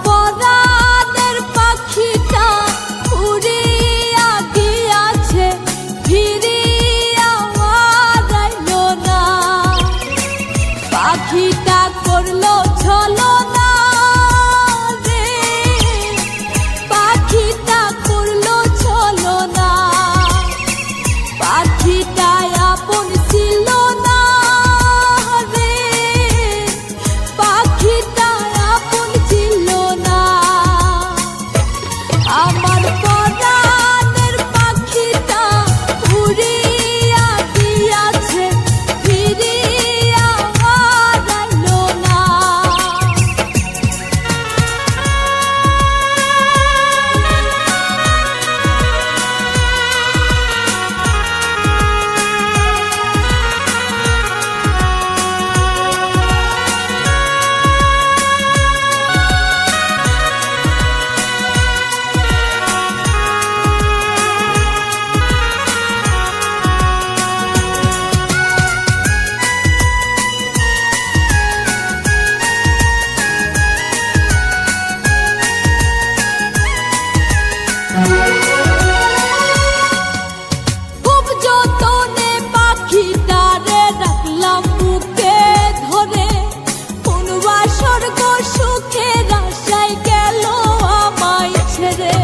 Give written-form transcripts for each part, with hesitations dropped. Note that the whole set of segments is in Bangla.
পরাণের পাখিটা উড়িয়া গিয়াছে, ফিরিয়া আইলো না। পাখিটা করলো ছলনা রে, পাখিটা করলো ছলনা। পাখিটা আপন ছিল না রে, পাখিটা আপন ছিল না। আমার পরাণের পাখিটা উড়িয়া গিয়াছে, ফিরিয়া আইলো না। খুব যতনে পাখিটারে রাখলাম বুকে ধরে, কোন স্বর্গ সুখের আশায় গেল আমায় ছেড়ে।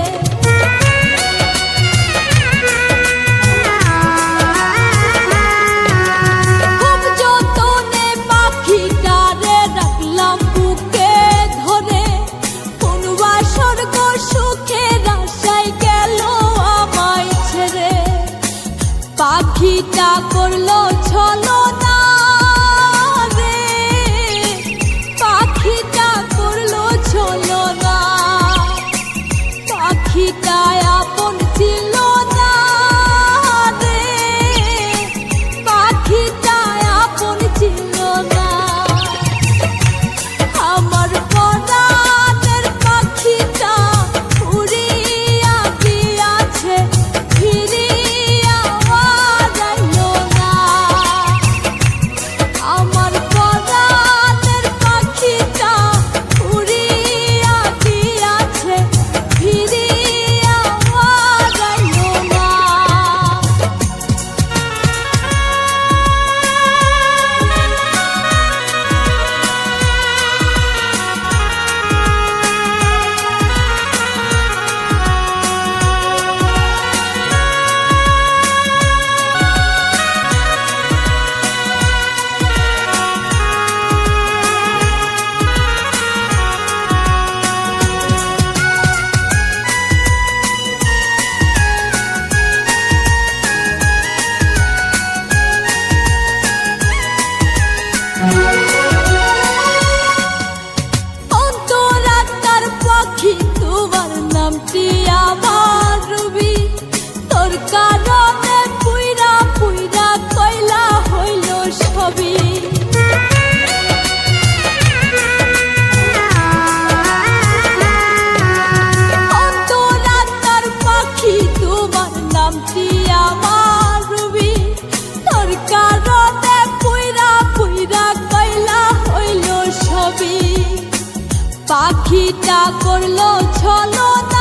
খুব যতনে পাখিটারে রাখলাম বুকে ধরে, কোন স্বর্গ সুখের আশায় গেল আমায় ছেড়ে। পাখিটা করলো ছলনা রে, পাখিটা করলো ছলনা। পাখিটা আপন ছিল না রে, পাখিটা আপন ছিল না। আমার পরাণের পাখিটা উড়িয়া গিয়াছে, ফিরিয়া আইলো না। আমার পরাণের পাখিটা উড়িয়া গিয়াছে, ফিরিয়া আইলো না। অন্তরাত্মার পাখি তোমার নামটি আমার রবি, তোর কারণে পুইরা পুইরা কয়লা হইল সবই। অন্তরাত্মার পাখি তোমার নামটি আমার রবি, তোর কারণে পুইরা পুইরা কয়লা হইল সবই। পাখিটা করলো ছলনা